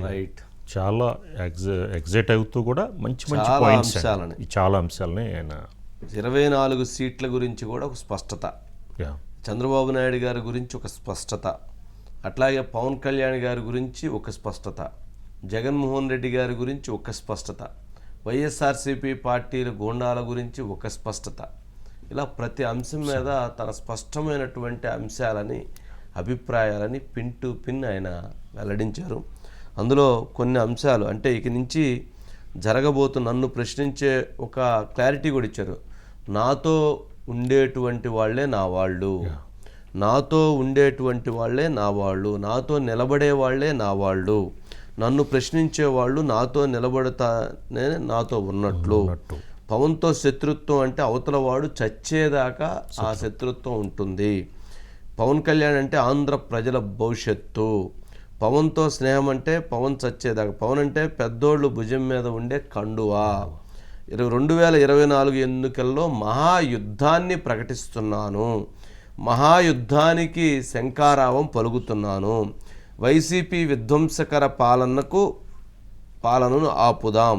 Right. చాలా excite అవుతూ కూడా మంచి మంచి పాయింట్స్, చాలా అంశాలని ఆయన 24 సీట్ల గురించి కూడా ఒక స్పష్టత, చంద్రబాబు నాయుడు గారి గురించి ఒక స్పష్టత, అట్లాగే పవన్ కళ్యాణ్ గారి గురించి ఒక స్పష్టత, జగన్మోహన్ రెడ్డి గారి గురించి ఒక స్పష్టత, వైఎస్ఆర్సీపీ పార్టీల గూండాల గురించి ఒక స్పష్టత, ఇలా ప్రతి అంశం మీద తన స్పష్టమైనటువంటి అంశాలని, అభిప్రాయాలని పిన్ టు పిన్ ఆయన వెల్లడించారు. అందులో కొన్ని అంశాలు అంటే ఇక నుంచి నన్ను ప్రశ్నించే ఒక క్లారిటీ కూడా ఇచ్చారు. నాతో ఉండేటువంటి వాళ్ళే నా వాళ్ళు, నాతో ఉండేటువంటి వాళ్ళే నా వాళ్ళు, నాతో నిలబడే వాళ్ళే నా వాళ్ళు, నన్ను ప్రశ్నించే వాళ్ళు నాతో నిలబడతానే నాతో ఉన్నట్లు. పవన్తో శత్రుత్వం అంటే అవతల వాడు చచ్చేదాకా ఆ శత్రుత్వం ఉంటుంది. పవన్ కళ్యాణ్ అంటే ఆంధ్ర ప్రజల భవిష్యత్తు. పవన్తో స్నేహం అంటే పవన్ చచ్చేదాకా. పవన్ అంటే పెద్దోళ్ళు భుజం మీద ఉండే కండువా. 2024 ఎన్నికల్లో మహాయుద్ధాన్ని ప్రకటిస్తున్నాను, మహాయుద్ధానికి శంఖారావం పలుకుతున్నాను. వైసీపీ విధ్వంసకర పాలనను ఆపుదాం,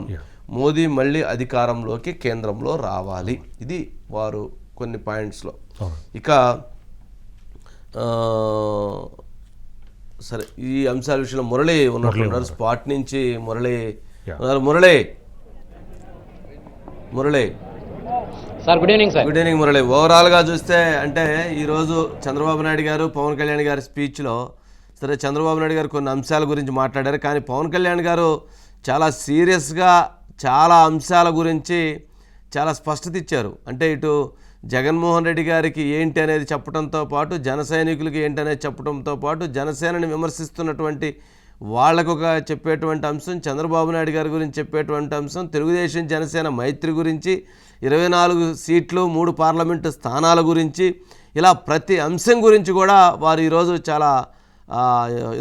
మోదీ మళ్ళీ అధికారంలోకి కేంద్రంలో రావాలి. ఇది వారు కొన్ని పాయింట్స్లో. ఇక సరే, ఈ అంశాల విషయంలో మురళి ఉన్నట్లున్నారు స్పాట్ నుంచి. Murali sir, good evening sir. Good evening Murali. ఓవరాల్గా చూస్తే అంటే ఈరోజు చంద్రబాబు నాయుడు గారు పవన్ కళ్యాణ్ గారి స్పీచ్లో, సరే చంద్రబాబు నాయుడు గారు కొన్ని అంశాల గురించి మాట్లాడారు, కానీ పవన్ కళ్యాణ్ గారు చాలా సీరియస్గా చాలా అంశాల గురించి చాలా స్పష్టత ఇచ్చారు. అంటే ఇటు జగన్మోహన్ రెడ్డి గారికి ఏంటి అనేది చెప్పడంతో పాటు, జన సైనికులకి ఏంటి అనేది చెప్పడంతో పాటు, జనసేనని విమర్శిస్తున్నటువంటి వాళ్ళకు ఒక చెప్పేటువంటి అంశం, చంద్రబాబు నాయుడు గారి గురించి చెప్పేటువంటి అంశం, తెలుగుదేశం జనసేన మైత్రి గురించి, 24 సీట్లు 3 పార్లమెంటు స్థానాల గురించి, ఇలా ప్రతి అంశం గురించి కూడా వారు ఈరోజు చాలా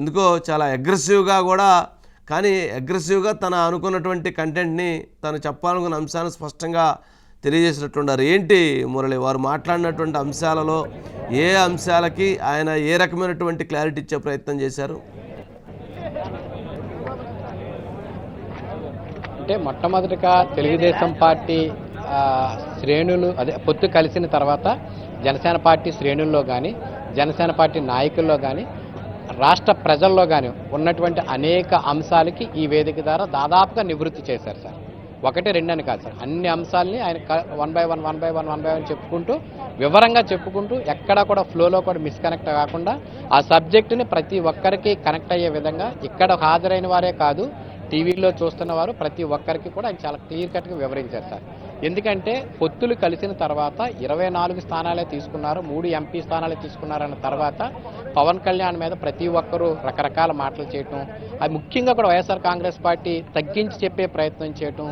ఎందుకో చాలా అగ్రెసివ్గా కూడా, కానీ అగ్రెసివ్గా తన అనుకున్నటువంటి కంటెంట్ని తను చెప్పాలనుకున్న అంశాన్ని స్పష్టంగా తెలియజేసినట్టున్నారు. ఏంటి మురళి వారు మాట్లాడినటువంటి అంశాలలో ఏ అంశాలకి ఆయన ఏ రకమైనటువంటి క్లారిటీ ఇచ్చే ప్రయత్నం చేశారు? అంటే మొట్టమొదటిగా తెలుగుదేశం పార్టీ శ్రేణులు పొత్తు కలిసిన తర్వాత జనసేన పార్టీ శ్రేణుల్లో కానీ, జనసేన పార్టీ నాయకుల్లో కానీ, రాష్ట్ర ప్రజల్లో కానీ ఉన్నటువంటి అనేక అంశాలకి ఈ వేదిక ద్వారా దాదాపుగా నివృత్తి చేశారు సార్. 1, 2 అని కాదు సార్, అన్ని అంశాలని ఆయన 1 by 1 చెప్పుకుంటూ, వివరంగా చెప్పుకుంటూ, ఎక్కడా కూడా ఫ్లోలో కూడా మిస్కనెక్ట్ కాకుండా ఆ సబ్జెక్టుని ప్రతి ఒక్కరికి కనెక్ట్ అయ్యే విధంగా, ఇక్కడ హాజరైన వారే కాదు టీవీలో చూస్తున్న వారు ప్రతి ఒక్కరికి కూడా ఆయన చాలా క్లియర్ కట్గా వివరించారు సార్. ఎందుకంటే పొత్తులు కలిసిన తర్వాత 24 స్థానాలే తీసుకున్నారు, 3 ఎంపీ స్థానాలే తీసుకున్నారన్న తర్వాత పవన్ కళ్యాణ్ మీద ప్రతి ఒక్కరూ రకరకాల మాటలు చేయటం, అది ముఖ్యంగా కూడా వైఎస్ఆర్ కాంగ్రెస్ పార్టీ తగ్గించి చెప్పే ప్రయత్నం చేయటం,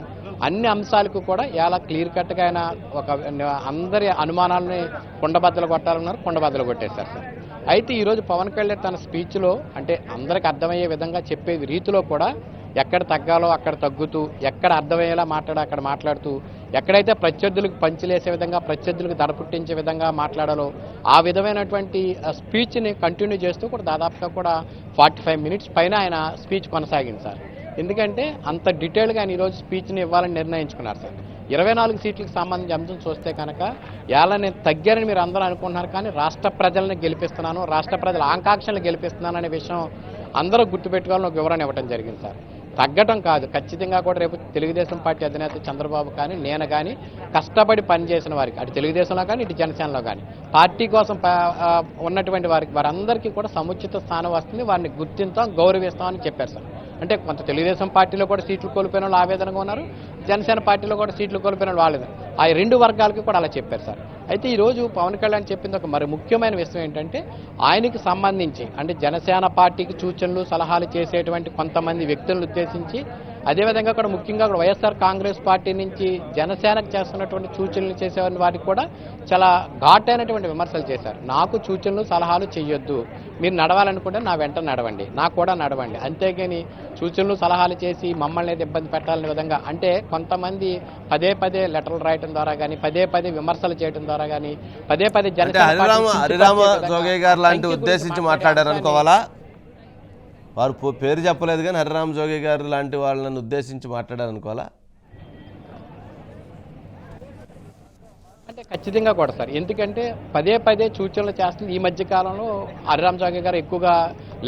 అన్ని అంశాలకు కూడా ఎలా క్లియర్ కట్గా ఆయన ఒక అందరి అనుమానాలని కుండబద్దలు కొట్టాలన్నారు, కుండబద్దలు కొట్టేశారు సార్. అయితే ఈరోజు పవన్ కళ్యాణ్ తన స్పీచ్లో అంటే అందరికి అర్థమయ్యే విధంగా చెప్పే రీతిలో కూడా ఎక్కడ తగ్గాలో అక్కడ తగ్గుతూ, ఎక్కడ అర్థమయ్యేలా అక్కడ మాట్లాడుతూ, ఎక్కడైతే ప్రత్యర్థులకు పంచిలేసే విధంగా, ప్రత్యర్థులకు దడ పుట్టించే విధంగా మాట్లాడాలో ఆ విధమైనటువంటి స్పీచ్ని కంటిన్యూ చేస్తూ కూడా దాదాపుగా కూడా 45 మినిట్స్ పైన ఆయన స్పీచ్ కొనసాగింది సార్. ఎందుకంటే అంత డీటెయిల్గా ఆయన ఈరోజు స్పీచ్ని ఇవ్వాలని నిర్ణయించుకున్నారు సార్. 24 సీట్లకు సంబంధించి అంశం చూస్తే కనుక ఎలా నేను తగ్గారని మీరు అందరూ అనుకుంటున్నారు, కానీ రాష్ట్ర ప్రజలను గెలిపిస్తున్నాను, రాష్ట్ర ప్రజల ఆకాంక్షలను గెలిపిస్తున్నాను అనే విషయం అందరూ గుర్తుపెట్టుకోవాలని ఒక వివరణ ఇవ్వడం జరిగింది సార్. తగ్గటం కాదు, ఖచ్చితంగా కూడా రేపు తెలుగుదేశం పార్టీ అధినేత చంద్రబాబు కానీ, నేను కానీ కష్టపడి పనిచేసిన వారికి, అటు తెలుగుదేశంలో కానీ ఇటు జనసేనలో కానీ పార్టీ కోసం ఉన్నటువంటి వారందరికీ కూడా సముచిత స్థానం వస్తుంది, వారిని గుర్తించాం, గౌరవిస్తామని చెప్పారు సార్. అంటే కొంత తెలుగుదేశం పార్టీలో కూడా సీట్లు కోల్పోయిన వాళ్ళు ఆవేదనగా ఉన్నారు, జనసేన పార్టీలో కూడా సీట్లు కోల్పోయిన వాళ్ళు ఆ 2 వర్గాలకి కూడా అలా చెప్పారు సార్. అయితే ఈరోజు పవన్ కళ్యాణ్ చెప్పింది ఒక మరి ముఖ్యమైన విషయం ఏంటంటే, ఆయనకి సంబంధించి అంటే జనసేన పార్టీకి సూచనలు సలహాలు చేసేటువంటి కొంతమంది వ్యక్తులను ఉద్దేశించి, అదేవిధంగా కూడా ముఖ్యంగా కూడా వైఎస్ఆర్ కాంగ్రెస్ పార్టీ నుంచి జనసేనకు చేస్తున్నటువంటి సూచనలు చేసే వారికి కూడా చాలా ఘాటైనటువంటి విమర్శలు చేశారు. నాకు సూచనలు సలహాలు చేయొద్దు, మీరు నడవాలనుకుంటే నా వెంట నడవండి, నాకు కూడా నడవండి, అంతేగాని సూచనలు సలహాలు చేసి మమ్మల్ని అయితే ఇబ్బంది పెట్టాలనే విధంగా, అంటే కొంతమంది పదే లెటర్లు రాయటం ద్వారా కానీ, పదే విమర్శలు చేయడం ద్వారా కానీ, పదే హరిరామ జోగయ్య గారు లాంటి ఉద్దేశించి మాట్లాడారు అనుకోవాలా? వారు పేరు చెప్పలేదు కానీ హరిరామ జోగి గారు లాంటి వాళ్ళని ఉద్దేశించి మాట్లాడారనుకోవాలా? అంటే ఖచ్చితంగా కూడా సార్, ఎందుకంటే పదే పదే సూచనలు చేస్తున్నారు. ఈ మధ్య కాలంలో హరిరామ జోగి గారు ఎక్కువగా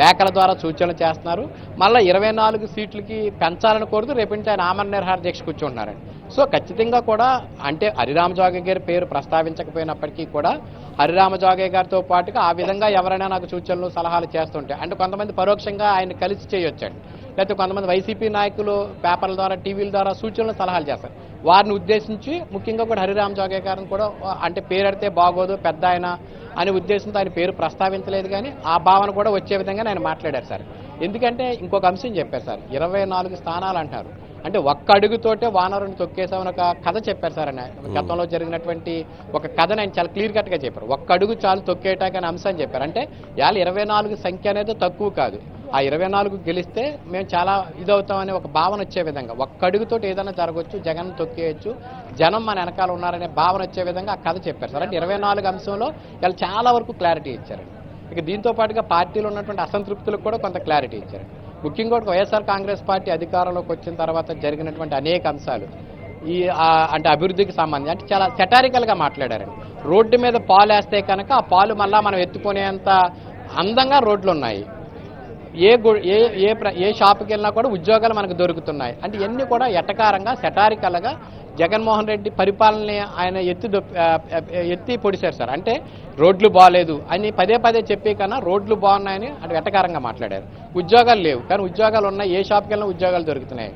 లేఖల ద్వారా సూచనలు చేస్తున్నారు. మళ్ళీ 24 సీట్లకి పెంచాలని కోరుతూ రేపు నుంచి ఆయన ఆమరణ నిరాహార దీక్ష కూర్చుంటున్నారండి. సో ఖచ్చితంగా కూడా అంటే హరిరామ జోగి గారి పేరు ప్రస్తావించకపోయినప్పటికీ కూడా హరిరామ జోగి గారితో పాటుగా ఆ విధంగా ఎవరైనా నాకు సూచనలు సలహాలు చేస్తుంటే, అంటే కొంతమంది పరోక్షంగా ఆయన కలిసి చేయొచ్చండి, లేకపోతే కొంతమంది వైసీపీ నాయకులు పేపర్ల ద్వారా టీవీల ద్వారా సూచనలు సలహాలు చేస్తారు. వారిని ఉద్దేశించి ముఖ్యంగా కూడా హరిరామ జోగి గారిని కూడా అంటే పేరెడితే బాగోదు పెద్ద ఆయన అనే ఉద్దేశంతో ఆయన పేరు ప్రస్తావించలేదు, కానీ ఆ భావన కూడా వచ్చే విధంగా ఆయన మాట్లాడారు సార్. ఎందుకంటే ఇంకొక అంశం చెప్పారు సార్, 24 స్థానాలు అంటారు. అంటే ఒక్క అడుగుతోటే వానరుని తొక్కేసామని ఒక కథ చెప్పారు సార్. ఆయన గతంలో జరిగినటువంటి ఒక కథను ఆయన చాలా క్లియర్ కట్గా చెప్పారు. ఒక్క అడుగు చాలు తొక్కేయటానికి అనే అంశాన్ని చెప్పారు. అంటే ఇవాళ 24 సంఖ్య అనేది తక్కువ కాదు. ఆ 24 గెలిస్తే మేము చాలా ఇదవుతామనే ఒక భావన వచ్చే విధంగా, ఒక్క అడుగుతో ఏదైనా జరగవచ్చు, జగన్ తొక్కేయచ్చు, జనం మన వెనకాల ఉన్నారనే భావన వచ్చే విధంగా ఆ కథ చెప్పారు సార్. అంటే 24 అంశంలో వాళ్ళు చాలా వరకు క్లారిటీ ఇచ్చారండి. ఇక దీంతో పాటుగా పార్టీలో ఉన్నటువంటి అసంతృప్తులకు కూడా కొంత క్లారిటీ ఇచ్చారు. ముఖ్యంగా వైఎస్ఆర్ కాంగ్రెస్ పార్టీ అధికారంలోకి వచ్చిన తర్వాత జరిగినటువంటి అనేక అంశాలు అంటే అభివృద్ధికి సంబంధించి అంటే చాలా సెటారికల్గా మాట్లాడారండి. రోడ్డు మీద పాలు వేస్తే కనుక ఆ పాలు మళ్ళా మనం ఎత్తుకునేంత అందంగా రోడ్లు ఉన్నాయి. ఏ షాపుకి వెళ్ళినా కూడా ఉద్యోగాలు మనకు దొరుకుతున్నాయి. అంటే ఇవన్నీ కూడా ఎటకారంగా సెటారికల్గా జగన్మోహన్ రెడ్డి పరిపాలనని ఆయన ఎత్తి పొడిచారు సార్. అంటే రోడ్లు బాగాలేదు అని పదే పదే చెప్పే కన్నా రోడ్లు బాగున్నాయని అంటే వెటకారంగా మాట్లాడారు. ఉద్యోగాలు లేవు కానీ ఉద్యోగాలు ఉన్నాయి, ఏ షాప్కి వెళ్ళినా ఉద్యోగాలు దొరుకుతున్నాయి.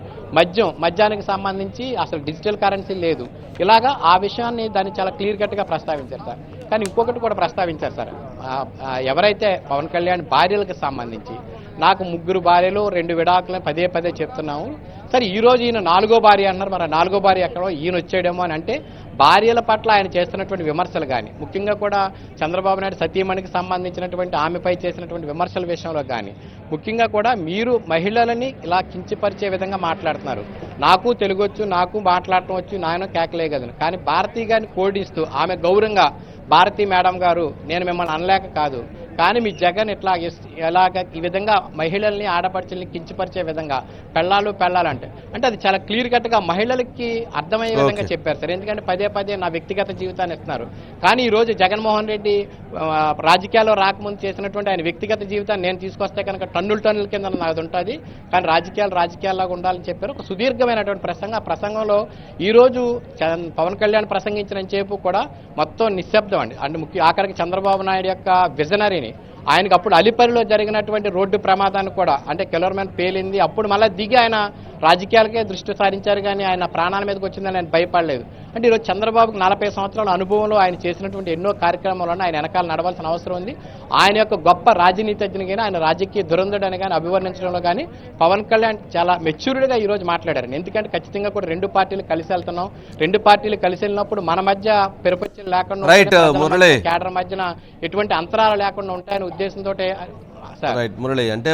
మద్యానికి సంబంధించి అసలు డిజిటల్ కరెన్సీ లేదు. ఇలాగా ఆ విషయాన్ని దాన్ని చాలా క్లియర్ కట్గా ప్రస్తావించారు సార్. కానీ ఇంకొకటి కూడా ప్రస్తావించారు సార్, ఎవరైతే పవన్ కళ్యాణ్ భార్యలకు సంబంధించి నాకు 3 భార్యలు 2 విడాకులని పదే పదే చెప్తున్నాము. సరే ఈరోజు ఈయన 4వ భార్య అన్నారు, మరి 4వ భార్య ఎక్కడో ఈయన వచ్చేయడమో అని. అంటే భార్యల పట్ల ఆయన చేస్తున్నటువంటి విమర్శలు కానీ, ముఖ్యంగా కూడా చంద్రబాబు నాయుడు సతీమణికి సంబంధించినటువంటి ఆమెపై చేసినటువంటి విమర్శల విషయంలో కానీ, ముఖ్యంగా కూడా మీరు మహిళలని ఇలా కించపరిచే విధంగా మాట్లాడుతున్నారు. నాకు తెలుగొచ్చు, నాకు మాట్లాడటం వచ్చు, నాయన కేకలేగలను, కానీ భారతీ గారిని కోడిస్తూ ఆమె గౌరవంగా భారతీ మేడం గారు నేను మిమ్మల్ని అనలేక కాదు, కానీ మీ జగన్ ఎలాగ ఈ విధంగా మహిళల్ని ఆడపడుచుల్ని కించపరిచే విధంగా పెళ్ళాలంటే అది చాలా క్లియర్ కట్గా మహిళలకి అర్థమయ్యే విధంగా చెప్పారు సార్. ఎందుకంటే పదే పదే నా వ్యక్తిగత జీవితాన్ని ఇస్తున్నారు. కానీ ఈ రోజు జగన్మోహన్ రెడ్డి రాజకీయాల్లో రాకముందు చేసినటువంటి ఆయన వ్యక్తిగత జీవితాన్ని నేను తీసుకొస్తే కనుక టన్నుల కింద నాది ఉంటుంది, కానీ రాజకీయాల్లాగా ఉండాలని చెప్పారు. ఒక సుదీర్ఘమైనటువంటి ప్రసంగం. ఆ ప్రసంగంలో ఈ రోజు పవన్ కళ్యాణ్ ప్రసంగించిన సేపు కూడా మొత్తం నిశ్శబ్దం అండి. అంటే ఆఖరికి చంద్రబాబు నాయుడు యొక్క విజనరీని ఆయనకు అప్పుడు అలిపరిలో జరిగినటువంటి రోడ్డు ప్రమాదాన్ని కూడా అంటే కిలోమీటర్ పేలింది, అప్పుడు మళ్ళీ దిగి ఆయన రాజకీయాలకే దృష్టి సారించారు, కానీ ఆయన ప్రాణాల మీదకి వచ్చిందని ఆయన భయపడలేదు. అంటే ఈరోజు చంద్రబాబుకి 40 సంవత్సరాల అనుభవంలో ఆయన చేసినటువంటి ఎన్నో కార్యక్రమాలను ఆయన వెనకాల నడవాల్సిన అవసరం ఉంది. ఆయన యొక్క గొప్ప రాజనీతిజ్ఞని కానీ ఆయన రాజకీయ దురంధుడని కానీ అభివర్ణించడంలో కానీ పవన్ కళ్యాణ్ చాలా మెచ్యూర్డ్గా ఈరోజు మాట్లాడారు. ఎందుకంటే ఖచ్చితంగా కూడా 2 పార్టీలు కలిసి వెళ్తున్నాం, 2 పార్టీలు కలిసి వెళ్ళినప్పుడు మన మధ్య పెరుపచ్చలు లేకుండా కేడర్ మధ్యన ఎటువంటి అంతరాలు లేకుండా ఉంటాయనే ఉద్దేశంతో మురళి అంటే